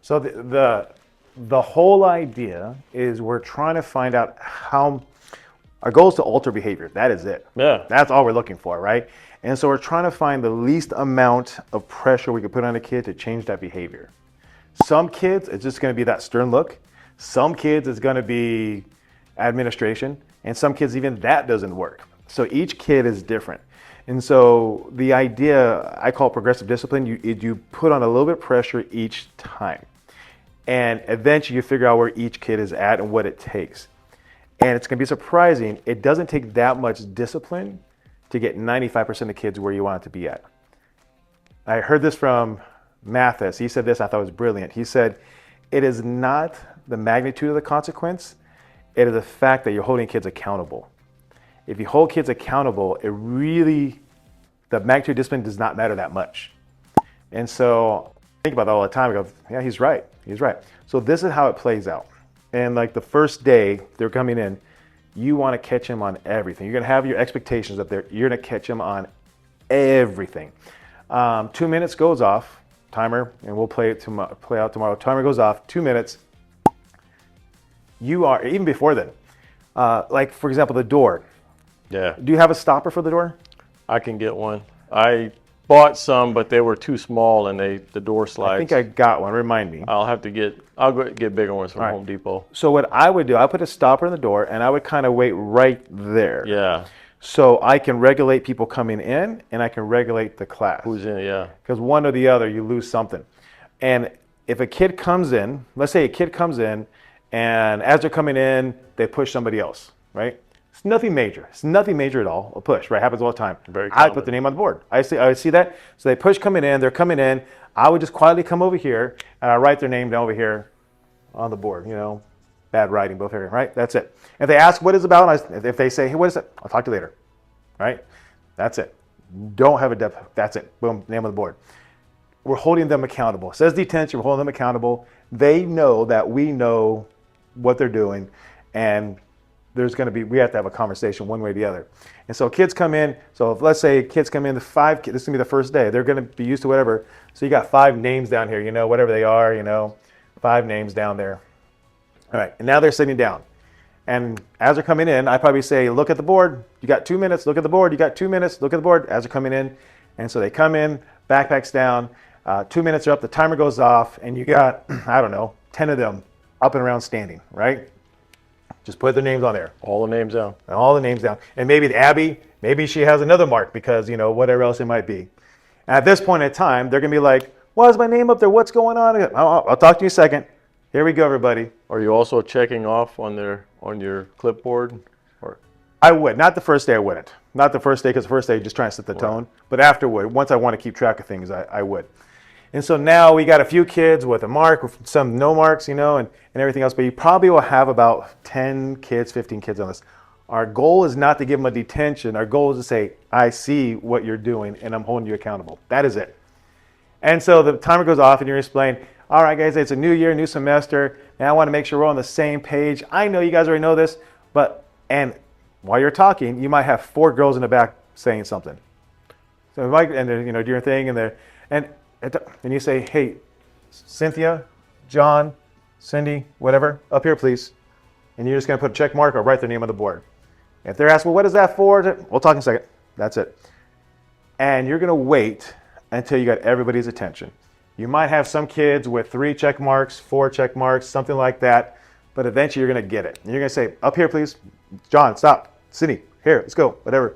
So the whole idea is we're trying to find out how our goal is to alter behavior. That is it. Yeah. That's all we're looking for, right? And so we're trying to find the least amount of pressure we could put on a kid to change that behavior. Some kids, it's just going to be that stern look. Some kids, it's going to be administration. And some kids, even that doesn't work. So each kid is different. And so the idea, I call it progressive discipline, you put on a little bit of pressure each time. And eventually you figure out where each kid is at and what it takes. And it's going to be surprising. It doesn't take that much discipline to get 95% of kids where you want it to be at. I heard this from Mathis. He said this, I thought it was brilliant. He said, it is not the magnitude of the consequence, it is the fact that you're holding kids accountable. If you hold kids accountable, the magnitude of discipline does not matter that much. And so I think about that all the time. I go, yeah, he's right. He's right. So this is how it plays out. And like the first day they're coming in, you want to catch them on everything. You're going to have your expectations up there. You're going to catch them on everything. 2 minutes goes off, timer, and we'll play out tomorrow. Timer goes off, 2 minutes. You are, even before then, like for example, the door. Yeah. Do you have a stopper for the door? I can get one. I bought some, but they were too small and the door slides. I think I got one. Remind me. I'll go get bigger ones from Home Depot. So what I would do, I put a stopper in the door and I would kind of wait right there. Yeah. So I can regulate people coming in and I can regulate the class. Who's in? Yeah. Because one or the other, you lose something. And if a kid comes in, let's say a kid comes in and as they're coming in, they push somebody else, right? It's nothing major. It's nothing major at all. A push, right? Happens all the time. Very I common. put the name on the board. I see that. So they push coming in. They're coming in. I would just quietly come over here and I write their name down over here on the board. You know, bad writing, both here, right? That's it. If they ask what it's about, if they say, hey, what is it? I'll talk to you later, right? That's it. Don't have a depth. That's it. Boom, name on the board. We're holding them accountable. It says detention. We're holding them accountable. They know that we know what they're doing, and we have to have a conversation one way or the other. And so kids come in, so if let's say kids come in, this is gonna be the first day, they're gonna be used to whatever. So you got 5 names down here, whatever they are, 5 names down there. All right, and now they're sitting down. And as they're coming in, I probably say, look at the board, you got 2 minutes, look at the board, you got 2 minutes, look at the board, as they're coming in. And so they come in, backpacks down, 2 minutes are up, the timer goes off, and you got, 10 of them up and around standing, right? Just put their names on there. All the names down. And all the names down. And maybe Abby, maybe she has another mark because, whatever else it might be. And at this point in time, they're going to be like, why is my name up there? What's going on? I'll talk to you in a second. Here we go, everybody. Are you also checking off on your clipboard? Or I would. Not the first day I wouldn't. Not the first day because the first day just trying to set the tone. But afterward, once I want to keep track of things, I would. And so now we got a few kids with a mark, with some no marks, and everything else. But you probably will have about 10 kids, 15 kids on this. Our goal is not to give them a detention. Our goal is to say, I see what you're doing and I'm holding you accountable. That is it. And so the timer goes off and you're explaining, all right, guys, it's a new year, new semester, and I want to make sure we're on the same page. I know you guys already know this, and while you're talking, you might have 4 girls in the back saying something. So and they're do your thing, and you say, hey, Cynthia, John, Cindy, whatever, up here, please. And you're just going to put a check mark or write their name on the board. If they're asking, well, what is that for? We'll talk in a second. That's it. And you're going to wait until you got everybody's attention. You might have some kids with 3 check marks, 4 check marks, something like that. But eventually you're going to get it. And you're going to say, up here, please. John, stop. Cindy, here, let's go, whatever.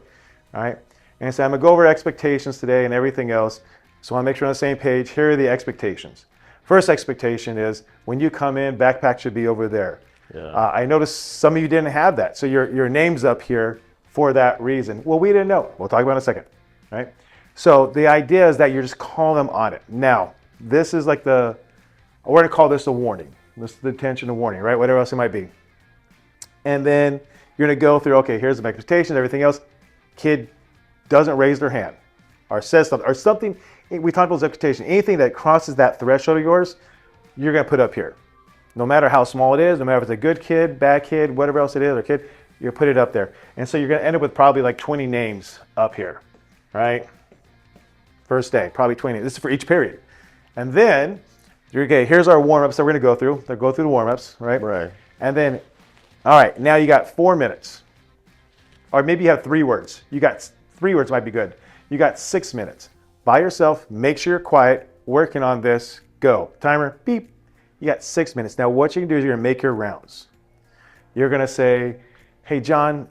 All right. And so I'm going to go over expectations today and everything else. So I want to make sure we're on the same page. Here are the expectations. First expectation is when you come in, backpack should be over there. Yeah. I noticed some of you didn't have that. So your name's up here for that reason. Well, we didn't know. We'll talk about it in a second. Right? So the idea is that you're just calling them on it. Now, this is like we're going to call this a warning. This is the detention, a warning, right? Whatever else it might be. And then you're going to go through, okay, here's the expectations, everything else. Kid doesn't raise their hand or says something, or something. We talked about expectation. Anything that crosses that threshold of yours, you're going to put up here. No matter how small it is, no matter if it's a good kid, bad kid, whatever else it is, or kid, you put it up there. And so you're going to end up with probably like 20 names up here, right? First day, probably 20. This is for each period. And then Okay, here's our warm-ups that we're going to go through. They'll go through the warm-ups, right? Right. And then, all right, now you got 4 minutes. Or maybe you have 3 words. You got 3 words might be good. You got 6 minutes. By yourself, make sure you're quiet, working on this, go. Timer, beep. You got 6 minutes. Now what you can do is you're going to make your rounds. You're going to say, hey, John,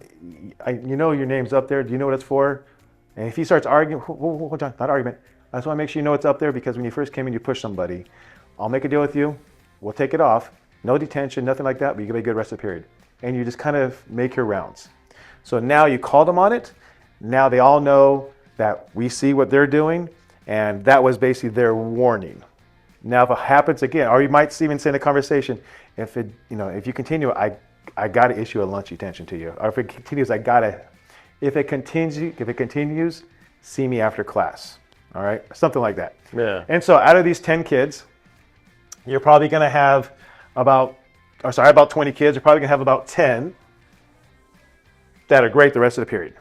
you know your name's up there. Do you know what it's for? And if he starts arguing, hold on, not argument. I just want to make sure you know it's up there because when you first came in, you pushed somebody. I'll make a deal with you. We'll take it off. No detention, nothing like that, but you give me a good rest of the period. And you just kind of make your rounds. So now you call them on it. Now they all know that we see what they're doing, and that was basically their warning. Now if it happens again, or you might even say in a conversation, if you continue, I got to issue a lunch detention to you. Or if it continues, if it continues, see me after class. All right, something like that. Yeah. And so out of these 10 kids, you're probably going to have about 20 kids. You're probably going to have about 10 that are great the rest of the period.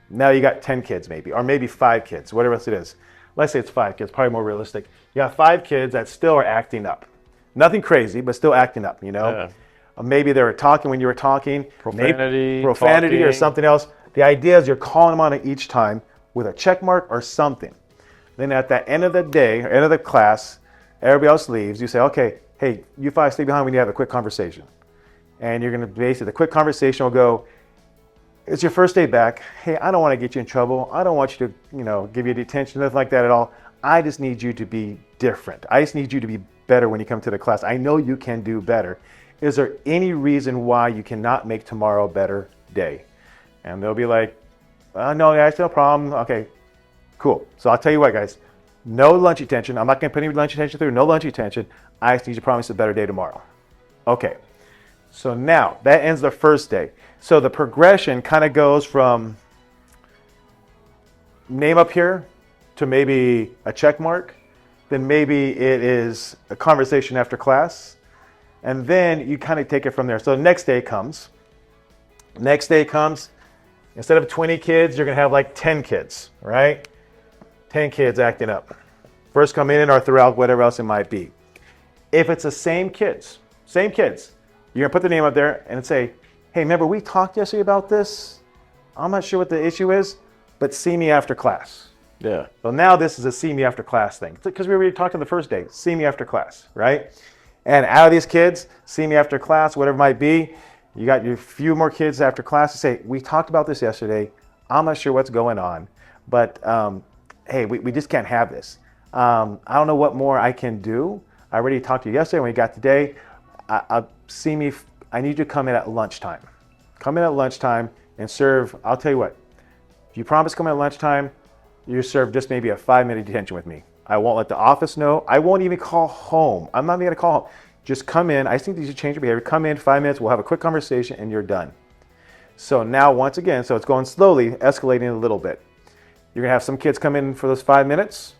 Now you got 10 kids maybe, or maybe 5 kids, whatever else it is. Let's say it's 5 kids, probably more realistic. You got 5 kids that still are acting up. Nothing crazy, but still acting up, you know? Yeah. Maybe they were talking when you were talking. Profanity, profanity or talking. something else. The idea is you're calling them on it each time with a check mark or something. Then at the end of the day, or end of the class, everybody else leaves. You say, okay, hey, you 5 stay behind. We need to have a quick conversation. And you're going to basically, the quick conversation will go, it's your first day back. Hey, I don't want to get you in trouble. I don't want you to, give you detention, nothing like that at all. I just need you to be different. I just need you to be better when you come to the class. I know you can do better. Is there any reason why you cannot make tomorrow a better day? And they'll be like, no, that's no problem. Okay, cool. So I'll tell you what, guys, no lunch detention. I'm not going to put any lunch detention through. No lunch detention. I just need you to promise a better day tomorrow. Okay. So now that ends the first day. So the progression kind of goes from name up here to maybe a check mark. Then maybe it is a conversation after class. And then you kind of take it from there. So the next day comes. Next day comes. Instead of 20 kids, you're going to have like 10 kids, right? 10 kids acting up. First come in or throughout, whatever else it might be. If it's the same kids, you're going to put the name up there and say, hey, remember we talked yesterday about this? I'm not sure what the issue is, but see me after class. Yeah. So now this is a see me after class thing. Because we already talked on the first day, see me after class, right? And out of these kids, see me after class, whatever it might be, you got your few more kids after class to say, we talked about this yesterday. I'm not sure what's going on, but hey, we just can't have this. I don't know what more I can do. I already talked to you yesterday when we got today. I need you to come in at lunchtime. Come in at lunchtime and serve. I'll tell you what, if you promise to come in at lunchtime, you serve just maybe a 5-minute detention with me. I won't let the office know. I won't even call home. I'm not even gonna call home. Just come in. I just think you should change your behavior. Come in 5 minutes. We'll have a quick conversation and you're done. So now once again, so it's going slowly, escalating a little bit. You're gonna have some kids come in for those 5 minutes.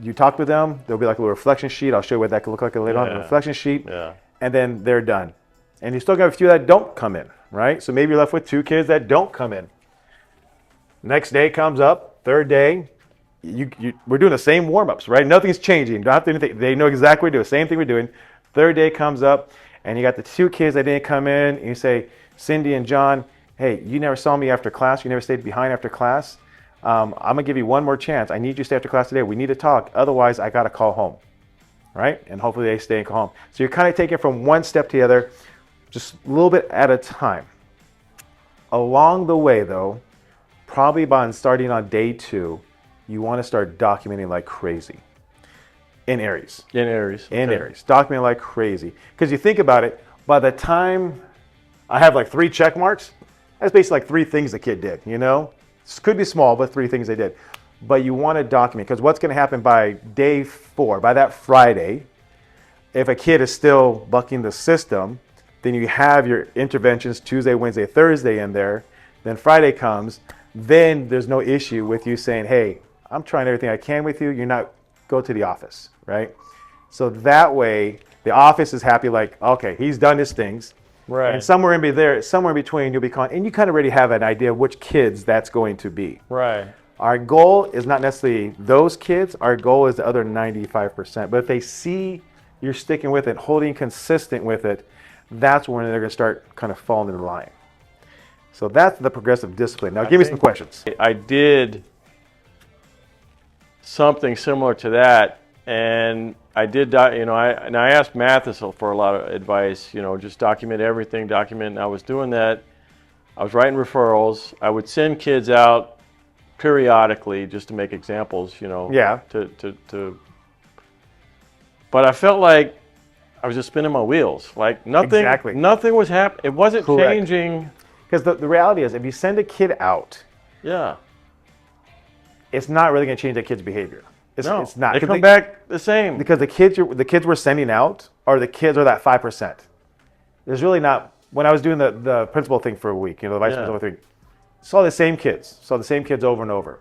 You talk with them. There'll be like a little reflection sheet. I'll show you what that could look like later on. A reflection sheet. Yeah. And then they're done. And you still got a few that don't come in, right? So maybe you're left with 2 kids that don't come in. Next day comes up, third day. We're doing the same warm-ups, right? Nothing's changing. Don't have to do anything. They know exactly what we're doing. Same thing we're doing. Third day comes up, and you got the 2 kids that didn't come in. And you say, Cindy and John, hey, you never saw me after class. You never stayed behind after class. I'm going to give you one more chance. I need you to stay after class today. We need to talk. Otherwise, I got to call home, right? And hopefully they stay and call home. So you're kind of taking it from one step to the other, just a little bit at a time. Along the way, though, probably by starting on day 2, you want to start documenting like crazy in Aries. In Aries. In Okay. Aries. Documenting like crazy. Because you think about it, by the time I have like 3 check marks, that's basically like 3 things the kid did, you know? This could be small, but 3 things they did. But you want to document, because what's going to happen by day 4, by that Friday, if a kid is still bucking the system, then you have your interventions Tuesday, Wednesday, Thursday in there. Then Friday comes, then there's no issue with you saying, hey, I'm trying everything I can with you. You're not, go to the office, right? So that way, the office is happy, like, okay, he's done his things. Right. And somewhere in between, you'll be and you kind of already have an idea of which kids that's going to be. Right. Our goal is not necessarily those kids. Our goal is the other 95%. But if they see you're sticking with it, holding consistent with it, that's when they're going to start kind of falling in line. So that's the progressive discipline. Now, give me some questions. I did something similar to that, and I did, you know, I asked Mathis for a lot of advice, you know, just document everything, and I was doing that. I was writing referrals. I would send kids out periodically just to make examples, you know. Yeah. But I felt like I was just spinning my wheels. Like nothing was happening. It wasn't changing. Because the reality is, if you send a kid out, Yeah. it's not really going to change that kid's behavior. It's not. They come back the same. Because the kids we're sending out are the kids are that 5%. There's really not. When I was doing the principal thing for a week, you know, the vice principal thing, saw the same kids over and over.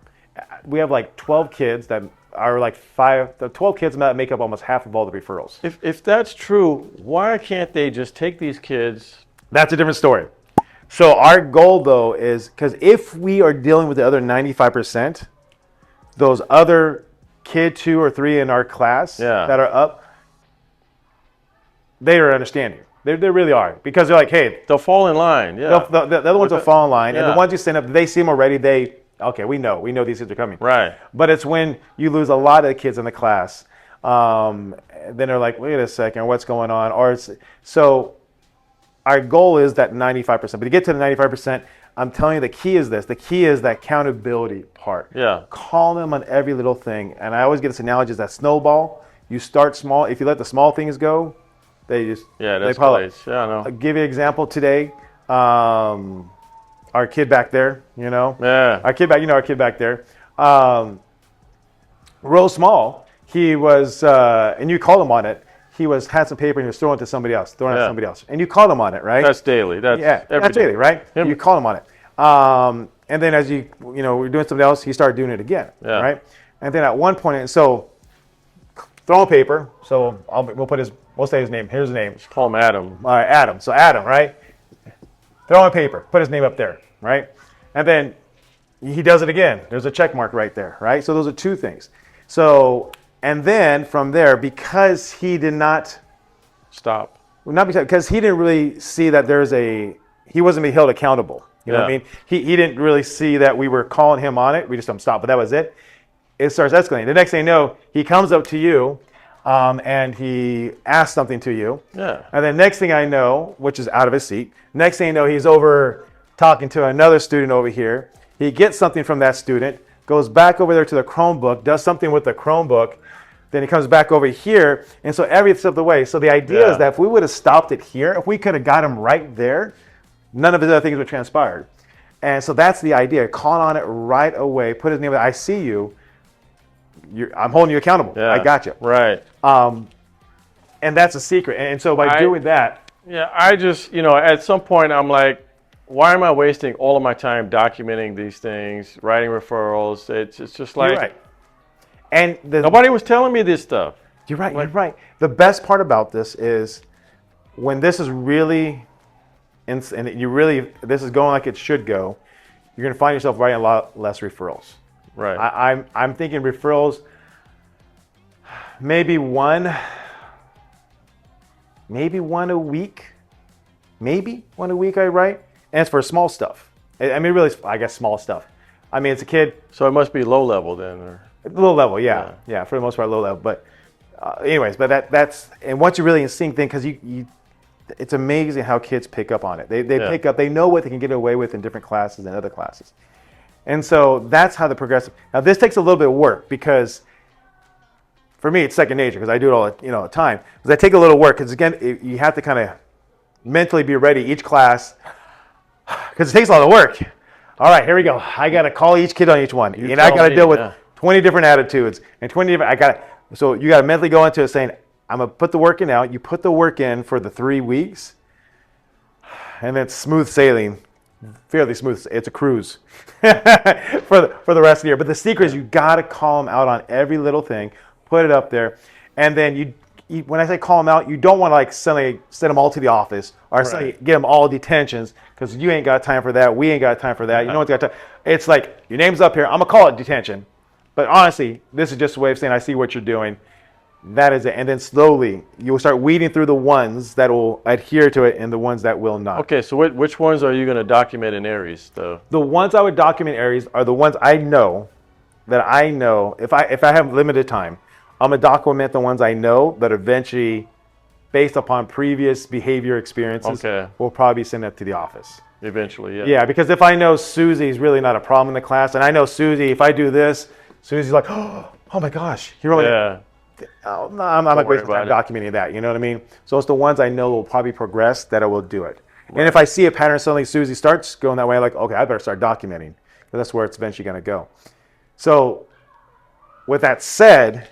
We have like 12 kids that are like the 12 kids that make up almost half of all the referrals. If that's true, why can't they just take these kids? That's a different story. So our goal though is, because if we are dealing with the other 95%, those other kid 2 or 3 in our class that are up, they are understanding. They really are, because they're like, hey, they'll fall in line. Yeah, the other ones will fall in line, and the ones you send up, they see them already. Okay, we know these kids are coming. Right. But it's when you lose a lot of the kids in the class, then they're like, wait a second, what's going on? So our goal is that 95%. But to get to the 95%, I'm telling you, the key is this. The key is that accountability part. Yeah. Call them on every little thing. And I always get this analogy is that snowball. You start small. If you let the small things go, they just that's pile great. up. Yeah, I know. I'll give you an example today. Our kid back there, you know. Yeah. Our kid back there. Real small. He was, and you called him on it. He had some paper and he was throwing it to somebody else, and you called him on it, right? That's daily. That's daily, right? You called him on it. And then as we're doing something else, he started doing it again, right? And then at one point, and so throwing paper. So we'll say his name. Here's his name. Call him Adam. All right, Adam. So Adam, right? Throwing paper. Put his name up there, right? And then he does it again. There's a check mark right there, right? So those are 2 things. So, and then from there, because he did not stop, because he didn't really see that he wasn't being held accountable. You know what I mean? He didn't really see that we were calling him on it. We just told him stop, but that was it. It starts escalating. The next thing you know, he comes up to you and he asks something to you. Yeah. And then next thing I know, which is out of his seat, next thing you know, he's over talking to another student over here. He gets something from that student, goes back over there to the Chromebook, does something with the Chromebook, then he comes back over here, and so every step of the way. So the idea is that if we would have stopped it here, if we could have got him right there, none of his other things would transpire. And so that's the idea. Call on it right away. Put his name. I see you. I'm holding you accountable. Yeah. I got you. Right. And that's a secret. And so by doing that. Yeah, I just, at some point I'm like, why am I wasting all of my time documenting these things, writing referrals? It's just like. You're right. And nobody was telling me this stuff. You're right. You're right. The best part about this is when this is really, and this is going like it should go, you're going to find yourself writing a lot less referrals. Right. I'm thinking referrals, maybe one a week. Maybe one a week I write. And it's for small stuff. I mean, really, I guess small stuff. I mean, it's a kid. So it must be low level then, or low level, yeah, for the most part, low level. But, anyways, that's and once you really sync things, because it's amazing how kids pick up on it. They pick up. They know what they can get away with in different classes and other classes, and so that's how the progressive. Now, this takes a little bit of work because, for me, it's second nature because I do it all the time. Because I take a little work because again, you have to kind of mentally be ready each class because it takes a lot of work. All right, here we go. I got to call each kid on each one. And I got to deal with 20 different attitudes and 20 different, so you got to mentally go into it saying, I'm going to put the work in now. You put the work in for the 3 weeks and then smooth sailing, fairly smooth. It's a cruise for the rest of the year. But the secret is you got to call them out on every little thing, put it up there. And then when I say call them out, you don't want to like send them all to the office or get them all detentions because you ain't got time for that. We ain't got time for that. You know what's got time? It's like your name's up here. I'm gonna call it detention, but honestly, this is just a way of saying I see what you're doing. that is it. And then slowly you'll start weeding through the ones that will adhere to it and the ones that will not. Okay, so which ones are you going to document in Aries, though? The ones I would document Aries are the ones I know if I have limited time, I'm gonna document the ones I know that eventually, based upon previous behavior experiences, Okay. will probably send it to the office. Eventually, yeah. Yeah, because if I know Susie's really not a problem in the class, and I know Susie, if I do this, Susie's like, oh my gosh, you're really. Yeah. Oh, no, I'm not worry wasting time about documenting that. You know what I mean? So it's the ones I know will probably progress that I will do it. Right. And if I see a pattern, suddenly Susie starts going that way, like, okay, I better start documenting. Because that's where it's eventually going to go. So with that said,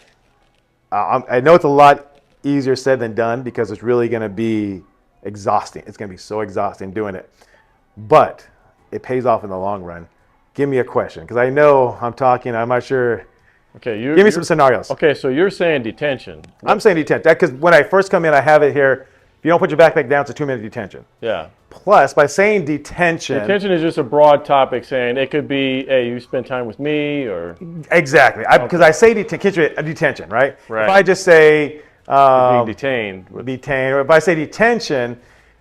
I know it's a lot easier said than done because it's really going to be exhausting. It's going to be so exhausting doing it. But it pays off in the long run. Give me a question, because I know I'm talking, I'm not sure. Okay, give me some scenarios. Okay, so you're saying detention. I'm saying detention. Because when I first come in, I have it here. If you don't put your backpack down, it's a 2-minute detention. Yeah. Plus, by saying detention. Detention is just a broad topic saying it could be, hey, you spend time with me, or. Exactly. Because I say detention, right? Right. If I just say. Being detained. Detained. Or if I say detention,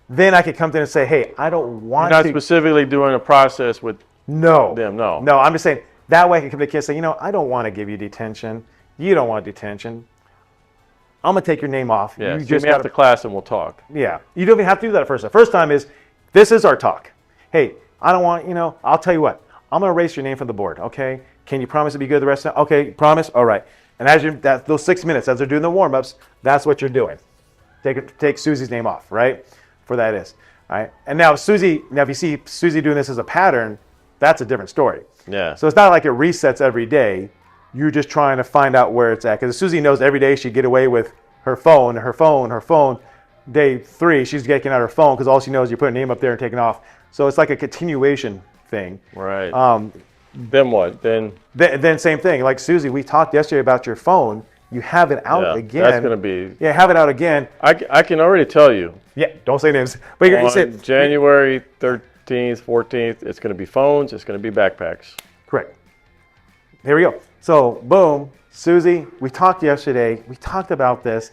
then I could come in and say, hey, I don't want You're to. not specifically doing a process with No. them, no. No, I'm just saying, that way I can come to the kid and say, I don't want to give you detention. You don't want detention. I'm going to take your name off. Yeah, You see just me after class and we'll talk. Yeah. You don't even have to do that at first. The first time is, this is our talk. Hey, I don't want, I'll tell you what. I'm going to erase your name from the board, okay? Can you promise to be good the rest of the time? Okay, promise? All right. And as those 6 minutes, as they're doing the warm-ups, that's what you're doing. Take Susie's name off, right? For that is. All right. And now if you see Susie doing this as a pattern, that's a different story. Yeah. So it's not like it resets every day. You're just trying to find out where it's at. Because Susie knows every day she'd get away with her phone. Day 3, she's getting out her phone because all she knows is you put her name up there and taking off. So it's like a continuation thing. Right. Then what? Then same thing. Like Susie, we talked yesterday about your phone. You have it out again. That's going to be. Yeah, have it out again. I can already tell you. Yeah, don't say names. But you On said January 13th, 14th, it's going to be phones. It's going to be backpacks. Correct. Here we go. So boom, Susie, we talked yesterday. We talked about this.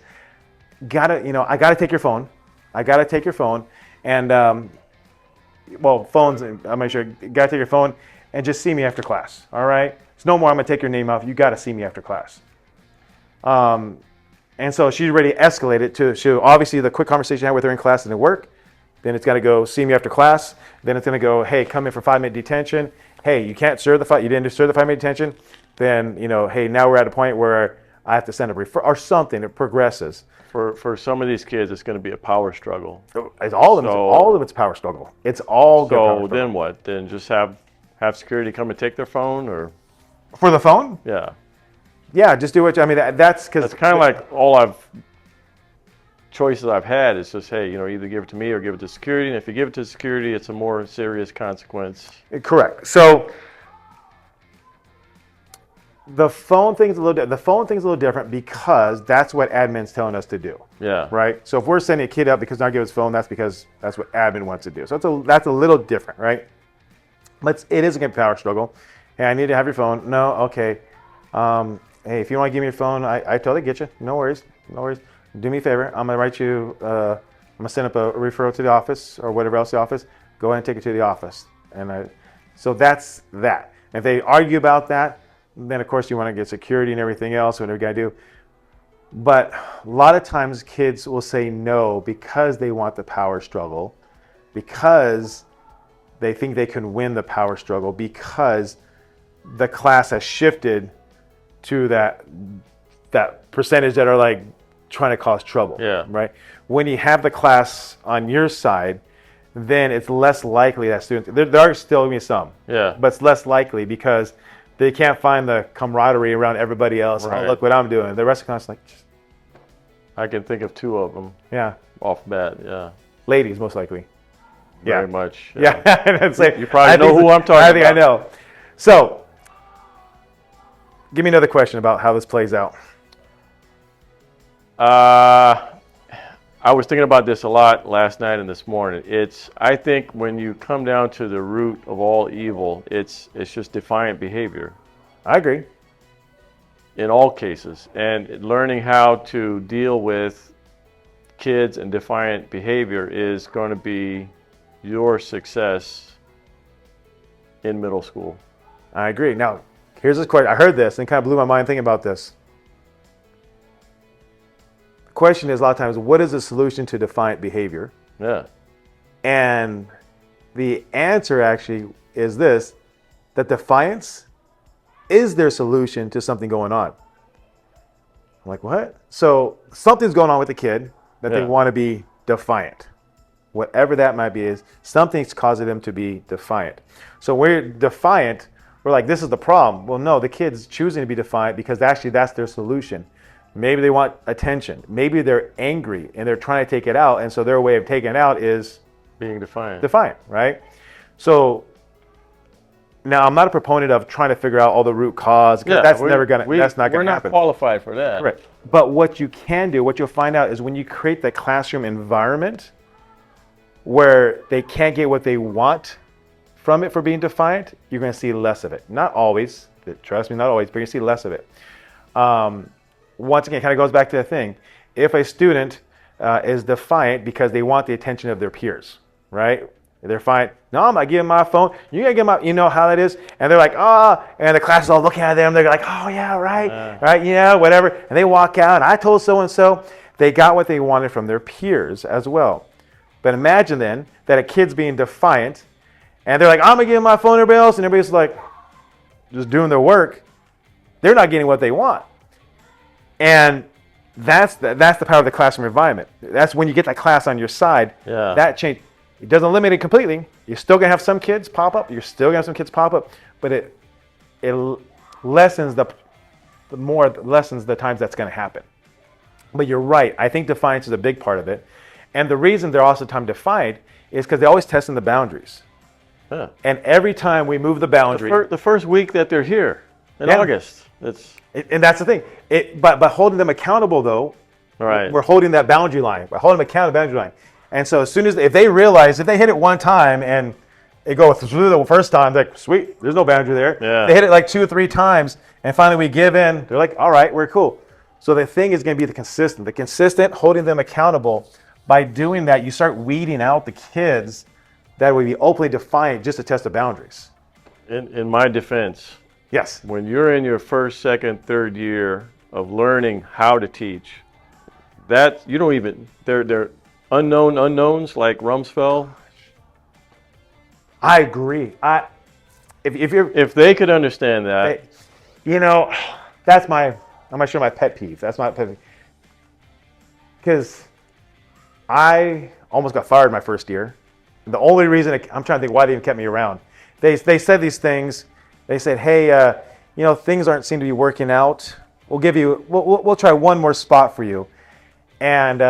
I gotta take your phone. And phones. I'm not sure. Gotta take your phone and just see me after class. All right. It's no more. I'm gonna take your name off. You gotta see me after class. And so she's already escalated to obviously the quick conversation I had with her in class didn't work. Then it's got to go see me after class. Then it's going to go, hey, come in for 5-minute detention. Hey, you can't serve you didn't serve the 5-minute detention. Then, hey, now we're at a point where I have to send a refer or something. It progresses. For some of these kids, it's going to be a power struggle. It's all of them. It's power struggle. It's all. So then what? Then just have security come and take their phone, or for the phone? Yeah. Yeah, just do what that's because it's kind of like all choices I've had is just, hey, either give it to me or give it to security. And if you give it to security, it's a more serious consequence. Correct. So the phone thing's a little different because that's what admin's telling us to do. Yeah. Right. So if we're sending a kid up because not give his phone, that's because that's what admin wants to do. So that's a little different, right? But it is a power struggle. Hey, I need to have your phone. No, okay. Hey, if you want to give me your phone, I totally get you. No worries. Do me a favor. I'm gonna write you. I'm gonna send up a referral to the office or whatever else the office. Go ahead and take it to the office. So that's that. If they argue about that, then of course you want to get security and everything else, whatever you gotta do. But a lot of times kids will say no because they want the power struggle, because they think they can win the power struggle, because the class has shifted to that percentage that are like trying to cause trouble. Yeah. Right. When you have the class on your side, then it's less likely that students. There are still going to be some. Yeah. But it's less likely because they can't find the camaraderie around everybody else. Right. Oh, look what I'm doing. The rest of the class is like. I can think of 2 of them. Yeah. Off bat. Yeah. Ladies, most likely. Very much. Yeah. You probably know who I'm talking about. I know. So. Give me another question about how this plays out. I was thinking about this a lot last night and this morning. I think when you come down to the root of all evil, it's just defiant behavior. I agree. in all cases. And learning how to deal with kids and defiant behavior is going to be your success in middle school. I agree. Now, here's this question. I heard this and it kind of blew my mind thinking about this. The question is a lot of times, what is the solution to defiant behavior? Yeah. And the answer actually is this, that defiance is their solution to something going on. I'm like, what? So something's going on with the kid that they Yeah. want to be defiant. Whatever that might be is something's causing them to be defiant. So we're defiant, we're like, this is the problem. Well, no, the kid's choosing to be defiant because actually that's their solution. Maybe they want attention. Maybe they're angry and they're trying to take it out. And so their way of taking it out is Being defiant. defiant, right? So now I'm not a proponent of trying to figure out all the root cause, because that's not going We're to not happen. qualified for that. Right. But what you can do, what you'll find out is when you create the classroom environment where they can't get what they want from it for being defiant, you're going to see less of it. Not always, trust me, not always, but you're going to see less of it. Once again, it kind of goes back to the thing. If a student is defiant because they want the attention of their peers, right? They're fine. No, I'm not giving my phone. You gotta give my, you know how that is. And they're like, and the class is all looking at them. They're like, oh yeah, right, right, yeah, whatever. And they walk out. And I told so and so. They got what they wanted from their peers as well. But imagine then that a kid's being defiant, and they're like, I'm gonna give my phone to everybody else, and everybody's like, just doing their work. They're not getting what they want. And that's the power of the classroom environment. That's when you get that class on your side. Yeah. That change. It doesn't eliminate it completely. You're still gonna have some kids pop up. You're still gonna have some kids pop up, but it lessens lessens the times that's gonna happen. But you're right. I think defiance is a big part of it, and the reason they're also time defiant is because they're always testing the boundaries. Yeah. And every time we move the boundary, The first week that they're here in Yeah. August, and that's the thing. But holding them accountable though, right. we're holding that boundary line. We're holding them accountable to the boundary line. And so as soon as if they realize, if they hit it one time and it goes through the first time, they're like, sweet, there's no boundary there. Yeah. They hit it like 2 or 3 times, and finally we give in. They're like, all right, we're cool. So the thing is going to be the consistent, holding them accountable. By doing that, you start weeding out the kids that would be openly defiant just to test the boundaries. In my defense, Yes. when you're in your first, second, third year of learning how to teach, that you don't even they're unknown unknowns like Rumsfeld. I agree. If they could understand that, that's I'm not sure my pet peeve. That's my pet peeve. Because I almost got fired my first year. The only reason I'm trying to think why they even kept me around. They said these things. They said, hey, things aren't seem to be working out. We'll try one more spot for you. And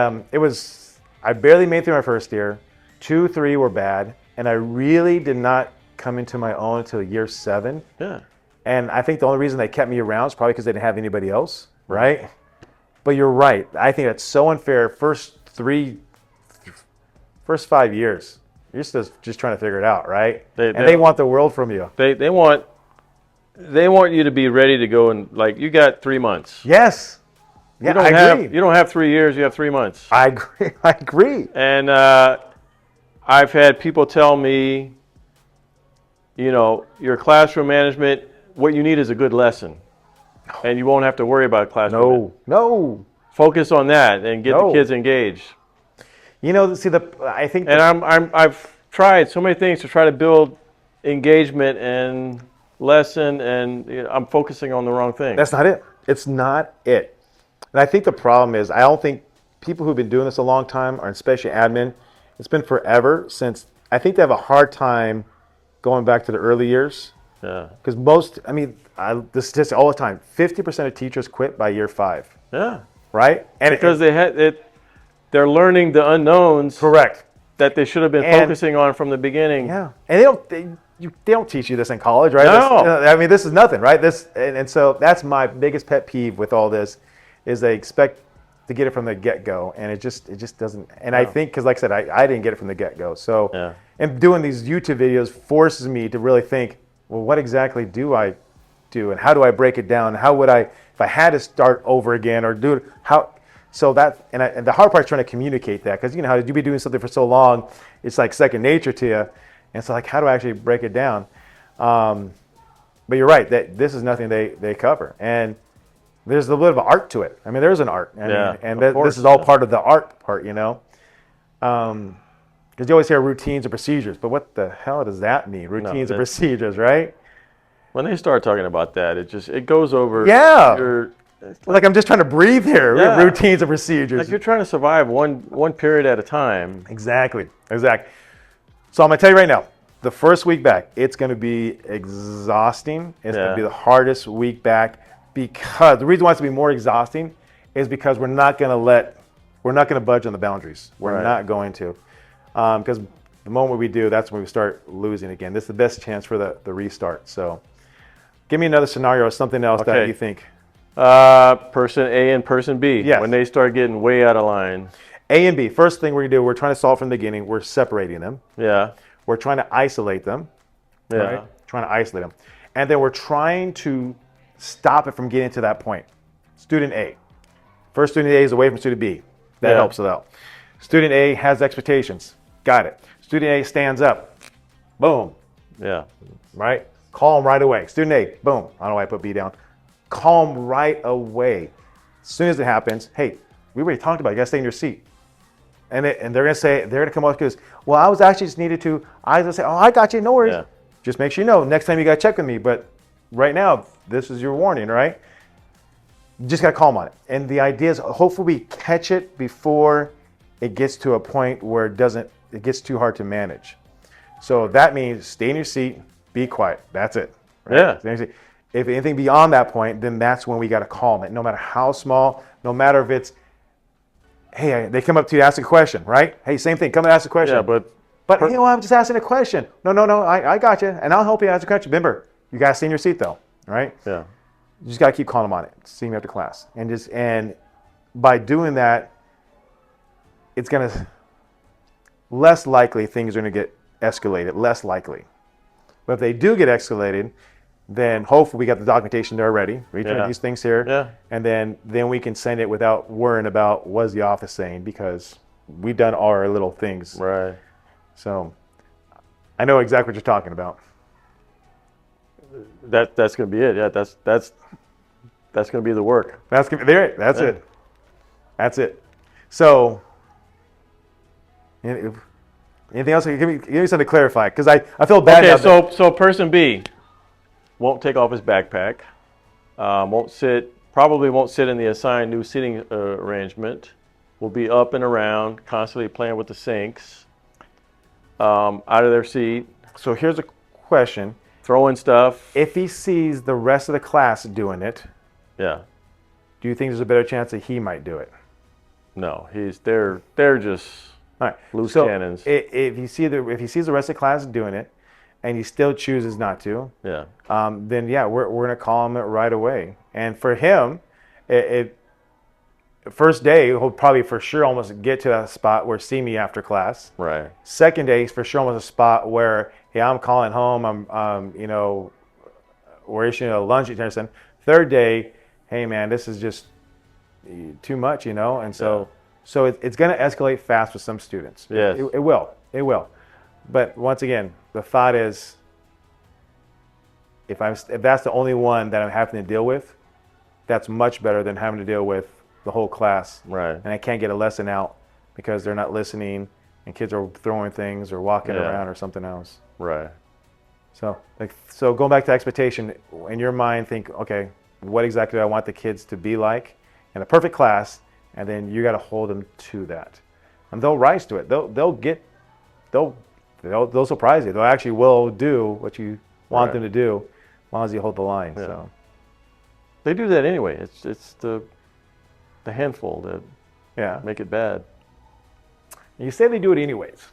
I barely made it through my first year. 2, 3 were bad. And I really did not come into my own until year 7. yeah, And I think the only reason they kept me around is probably because they didn't have anybody else, right? But you're right. I think that's so unfair. First 5 years, you're just trying to figure it out, right? They want the world from you. they want you to be ready to go, and like you got 3 months. Yes. Yeah, I agree. You don't have 3 years. You have 3 months. I agree. I agree. And I've had people tell me, your classroom management, what you need is a good lesson. And you won't have to worry about classroom. No. Focus on that and get the kids engaged. I think. And I've tried so many things to try to build engagement and lesson, and I'm focusing on the wrong thing. That's not it. It's not it. And I think the problem is, I don't think people who've been doing this a long time, or especially admin, it's been forever since, I think they have a hard time going back to the early years. Yeah. Because the statistic all the time, 50% of teachers quit by year 5. Yeah. Right? And Because they're learning the unknowns. Correct. That they should have been focusing on from the beginning. Yeah. And they don't teach you this in college, right? No. This is nothing, right? And so that's my biggest pet peeve with all this, is they expect to get it from the get-go, and it just doesn't. And I think, because like I said, I didn't get it from the get-go. So, and doing these YouTube videos forces me to really think, well, what exactly do I do, and how do I break it down? How would I, if I had to start over again or do it, how? So that, and the hard part is trying to communicate that, because you know how you be doing something for so long, it's like second nature to you, and so like how do I actually break it down? But you're right that this is nothing they cover, and there's a little bit of art to it. I mean, there's an art, and this is all part of the art part, you know. Because you always hear routines and procedures, but what the hell does that mean? Routines and procedures, right? When they start talking about that, it goes over. Yeah. Your, Like I'm just trying to breathe here. We have Yeah. routines and procedures. like you're trying to survive one period at a time. Exactly. So I'm gonna tell you right now, the first week back, it's gonna be exhausting. It's gonna be the hardest week back, because the reason why it's gonna be more exhausting is because we're not gonna budge on the boundaries. We're Right. not going to, because the moment we do, that's when we start losing again. This is the best chance for the restart. So, give me another scenario or something else that Okay. you think. Person A and person B. Yes. When they start getting way out of line. A and B. First thing we're gonna do, we're trying to solve from the beginning. We're separating them. Yeah. We're trying to isolate them. Yeah. Right? Trying to isolate them. And then we're trying to stop it from getting to that point. Student A. First student A is away from student B. That Yeah. helps it out. Student A has expectations. Got it. Student A stands up. Boom. Yeah. Right? Call him right away. Student A. Boom. I don't know why I put B down. Call him right away. As soon as it happens, hey, we already talked about it. You got to stay in your seat. And they're going to say, they're going to come up because, well, I was actually just needed to, I was going to say, oh, I got you, no worries. Yeah. Just make sure you know, next time you got to check with me. But right now, this is your warning, right? You just got to call them on it. And the idea is hopefully we catch it before it gets to a point where it gets too hard to manage. So that means stay in your seat, be quiet. That's it. Right? Yeah. Stay in your seat. If anything beyond that point, then that's when we got to call them. No matter how small, no matter if it's, hey, they come up to you, ask a question, right? Hey, same thing, come and ask a question. Yeah, but hey, well, I'm just asking a question. No, I got you, and I'll help you ask a question. Remember, you got to stay in your seat though, right? yeah. You just got to keep calling them on it. See me after class, and by doing that, it's gonna less likely things are gonna get escalated. Less likely, but if they do get escalated, then hopefully we got the documentation there already. We turn Yeah. these things here, Yeah. and then we can send it without worrying about what's the office saying, because we've done our little things. Right. So I know exactly what you're talking about. That's gonna be it. Yeah. That's gonna be the work. That's there. That's Yeah. it. That's it. So anything else? Give me something to clarify, because I feel bad. Okay. now that- So person B won't take off his backpack. Probably won't sit in the assigned new seating arrangement. Will be up and around, constantly playing with the sinks. Out of their seat, so here's a question: throwing stuff. if he sees the rest of the class doing it, Yeah. do you think there's a better chance that he might do it? No, they're just All right. loose So cannons. if you see if he sees the rest of the class doing it, and he still chooses not to, Yeah. then yeah, we're gonna call him right away. And for him, first day he'll probably for sure almost get to that spot where see me after class. Right. Second day he's for sure almost a spot where, hey, I'm calling home. We're issuing a lunch at Tennyson. Third day, hey man, this is just too much, and so it's going to escalate fast with some students. Yes. It will. But once again, the thought is, if that's the only one that I'm having to deal with, that's much better than having to deal with the whole class. Right. And I can't get a lesson out because they're not listening and kids are throwing things or walking Yeah. around or something else. Right. So going back to expectation, in your mind, think, okay, what exactly do I want the kids to be like in a perfect class, and then you got to hold them to that, and they'll rise to it. They'll surprise you. They'll actually will do what you want Right. them to do, as long as you hold the line. Yeah. So They do that anyway. It's the handful that yeah, make it bad. you say they do it anyways.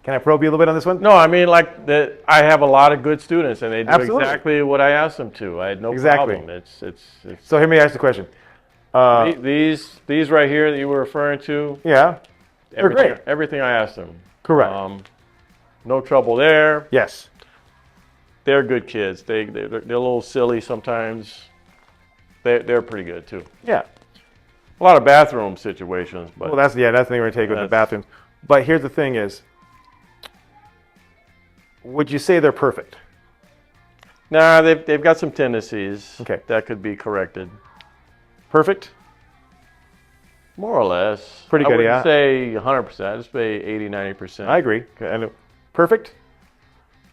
Can I probe you a little bit on this one? No, I mean like that. I have a lot of good students, and they do Absolutely. exactly what I asked them to. I had no Exactly. problem. It's So here, let me ask the question. these right here that you were referring to. Yeah, they're great. Everything I asked them. Correct. No trouble there. Yes. they're good kids. They're a little silly sometimes. They're pretty good too. Yeah. A lot of bathroom situations, but Well, that's the thing we're gonna take with the That's- bathrooms. But here's the thing: is would you say they're perfect? nah, they've got some tendencies Okay. that could be corrected, Perfect. more or less. Pretty I good, wouldn't yeah. say 100%. I'd say 80, 90%. I agree. Okay, I know. Perfect.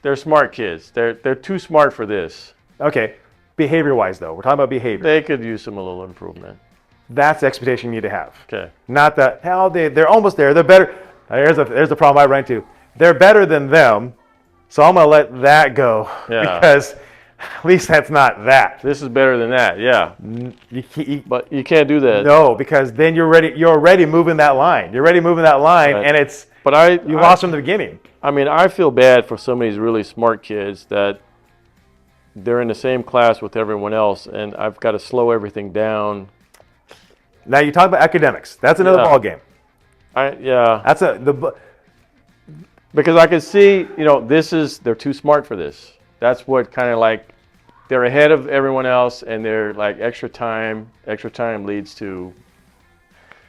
They're smart kids. They're too smart for this. Okay. Behavior-wise, though, we're talking about behavior. They could use some a little improvement. That's the expectation you need to have. Okay. Not that hell they're almost there. They're better. There's the problem I run into. They're better than them, so I'm gonna let that go Yeah. because at least that's not that. This is better than that. Yeah. But you can't do that. No, because then you're already moving that line. You're already moving that line, Right. and it's But you lost from the beginning. I mean, I feel bad for some of these really smart kids that they're in the same class with everyone else, and I've got to slow everything down. Now you talk about academics. That's another Yeah. ball game. Yeah, That's because I can see, they're too smart for this. That's what kind of like they're ahead of everyone else, and they're like extra time. Extra time leads to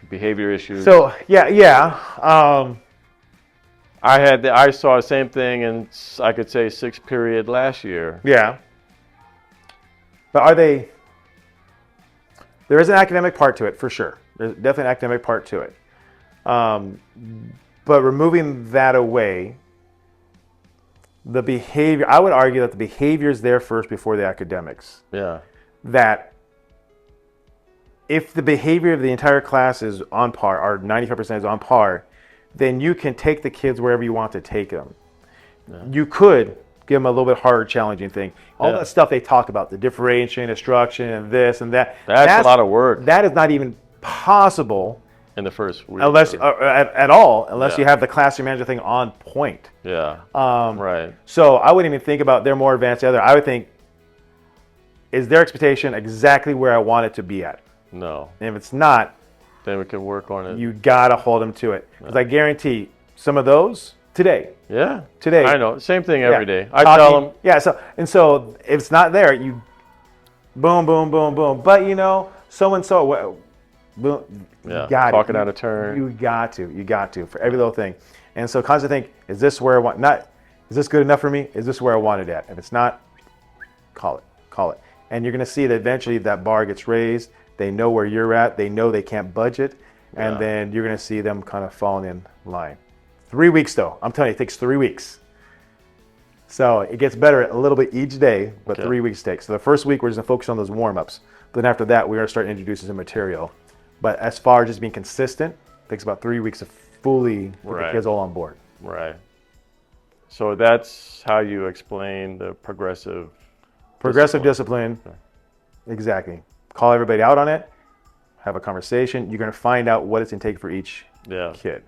behavior issues. so yeah. I saw the same thing in, I could say, sixth period last year. Yeah. But are they? There is an academic part to it for sure. There's definitely an academic part to it. But removing that away, the behavior, I would argue that the behavior is there first before the academics. Yeah. That if the behavior of the entire class is on par, or 95% is on par, then you can take the kids wherever you want to take them. Yeah. You could give them a little bit harder, challenging thing. All Yeah. that stuff they talk about, the differentiation, instruction, and this and that. That's a lot of work That is not even possible in the first week. unless at all, unless Yeah. you have the classroom manager thing on point. Yeah. Um, Right. So I wouldn't even think about they're more advanced than the other. I would think, is their expectation exactly where I want it to be at? No. And if it's not, Then we can work on it. you gotta hold them to it. Because I guarantee some of those today. Yeah. Today. I know. Same thing every day. I Talking- tell them. Yeah. So if it's not there, you boom, boom, boom, boom. But so and so, boom. Yeah. You got Talking it. out of turn. You got to for every little thing. And so constantly think, is this where I want? Not, is this good enough for me? Is this where I want it at? If it's not, call it. And you're gonna see that eventually that bar gets raised. They know where you're at. They know they can't budget, and Yeah. then you're gonna see them kind of falling in line. 3 weeks though. I'm telling you, it takes 3 weeks. So it gets better a little bit each day, but Okay. 3 weeks takes. So the first week we're just gonna focus on those warm-ups. Then after that, we're gonna start introducing some material. But as far as just being consistent, it takes about 3 weeks to fully get the Right. kids all on board. Right. So that's how you explain the progressive. Progressive discipline. Exactly. Call everybody out on it. Have a conversation. You're gonna find out what it's gonna take for each Yeah. kid.